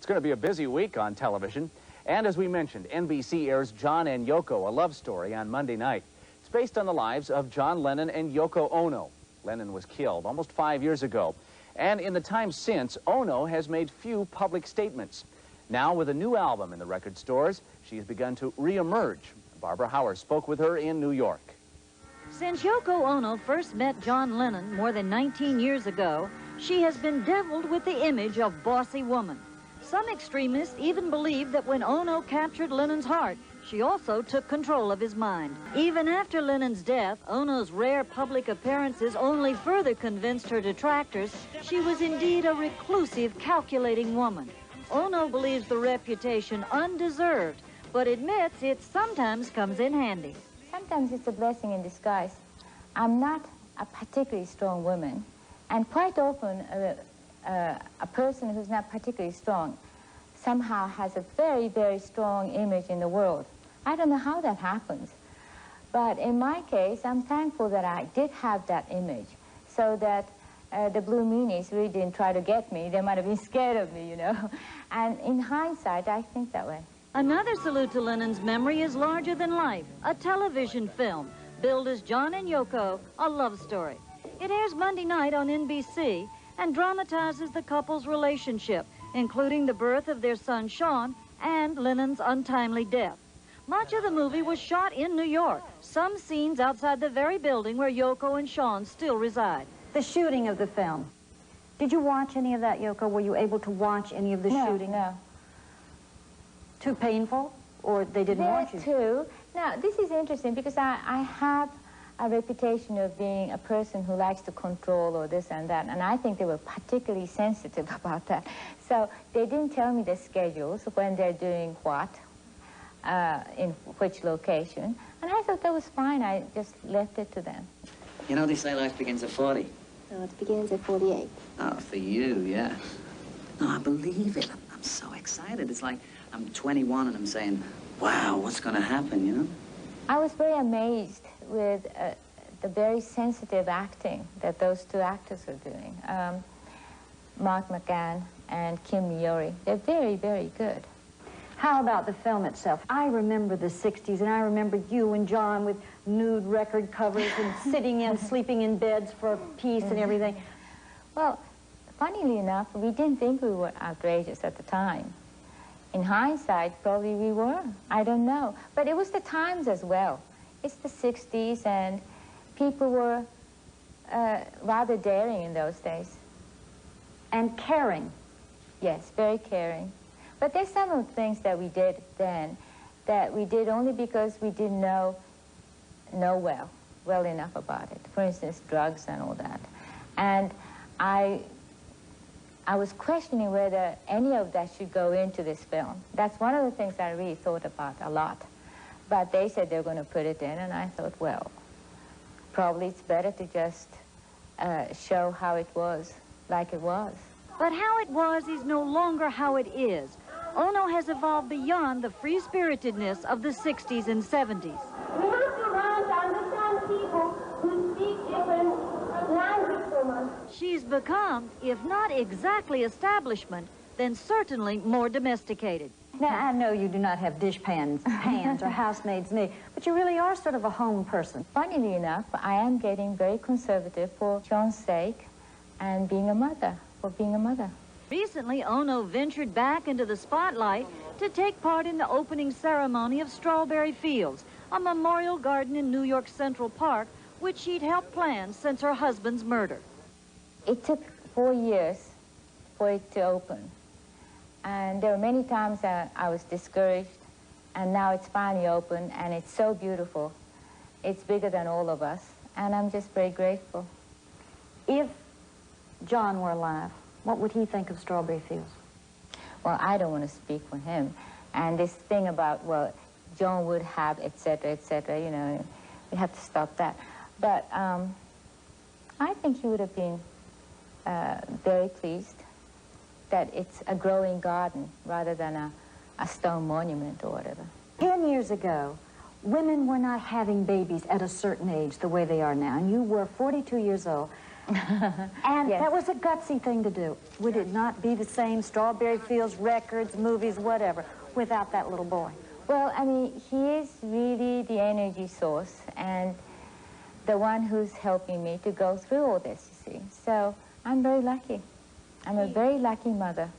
It's going to be a busy week on television. And as we mentioned, NBC airs John and Yoko, a love story, on Monday night. It's based on the lives of John Lennon and Yoko Ono. Lennon was killed almost 5 years ago. And in the time since, Ono has made few public statements. Now, with a new album in the record stores, she has begun to re-emerge. Barbara Howard spoke with her in New York. Since Yoko Ono first met John Lennon more than 19 years ago, she has been deviled with the image of bossy woman. Some extremists even believe that when Ono captured Lennon's heart, she also took control of his mind. Even after Lennon's death, Ono's rare public appearances only further convinced her detractors she was indeed a reclusive, calculating woman. Ono believes the reputation undeserved, but admits it sometimes comes in handy. Sometimes it's a blessing in disguise. I'm not a particularly strong woman, and quite often a person who's not particularly strong somehow has a very, very strong image in the world. I don't know how that happens, but in my case, I'm thankful that I did have that image, so that the Blue Meanies really didn't try to get me. They might have been scared of me, you know. And in hindsight, I think that way. Another salute to Lennon's memory is Larger Than Life, a television film billed as John and Yoko, a love story. It airs Monday night on NBC and dramatizes the couple's relationship, including the birth of their son Sean and Lennon's untimely death. Much of the movie was shot in New York, some scenes outside the very building where Yoko and Sean still reside. The shooting of the film. Did you watch any of that, Yoko? Were you able to watch any of the shooting? No. Too painful? Or they didn't want you? Too. Now, this is interesting because I have a reputation of being a person who likes to control or this and that, and I think they were particularly sensitive about that. So they didn't tell me the schedules, when they're doing what, in which location, and I thought that was fine. I just left it to them. You know, they say life begins at 40. No, it begins at 48. Oh, for you, yeah. No, I believe it. I'm so excited. It's like I'm 21 and I'm saying, wow, what's going to happen, you know? I was very amazed with the very sensitive acting that those two actors are doing. Mark McGann and Kim Miori. They're very, very good. How about the film itself? I remember the 60s, and I remember you and John with nude record covers and sitting and sleeping in beds for peace and everything. Well, funnily enough, we didn't think we were outrageous at the time. In hindsight, probably we were. I don't know. But it was the times as well. It's the 60s, and people were rather daring in those days. And caring. Yes, very caring. But there's some of the things that we did then that we did only because we didn't know well enough about it. For instance, drugs and all that. And I was questioning whether any of that should go into this film. That's one of the things I really thought about a lot. But they said they were going to put it in, and I thought, well, probably it's better to just show how it was, like it was. But how it was is no longer how it is. Ono has evolved beyond the free-spiritedness of the 60s and 70s. We have to learn to understand people who speak different languages from us. She's become, if not exactly establishment, then certainly more domesticated. Now, I know you do not have hands or housemaids' maid, but you really are sort of a home person. Funnily enough, I am getting very conservative for John's sake and being a mother. Recently, Ono ventured back into the spotlight to take part in the opening ceremony of Strawberry Fields, a memorial garden in New York Central Park, which she'd helped plan since her husband's murder. It took 4 years for it to open. And there were many times that I was discouraged, and now it's finally open, and it's so beautiful. It's bigger than all of us, and I'm just very grateful. If John were alive, what would he think of Strawberry Fields? Well, I don't want to speak for him. And this thing about, well, John would have, et cetera, you know, we have to stop that. But I think he would have been very pleased that it's a growing garden rather than a stone monument or whatever. 10 years ago, women were not having babies at a certain age the way they are now, and you were 42 years old. And Yes. that was a gutsy thing to do. Would it not be the same, Strawberry Fields, records, movies, whatever, without that little boy? Well, I mean, he is really the energy source and the one who's helping me to go through all this, you see. So I'm very lucky. I'm a very lucky mother.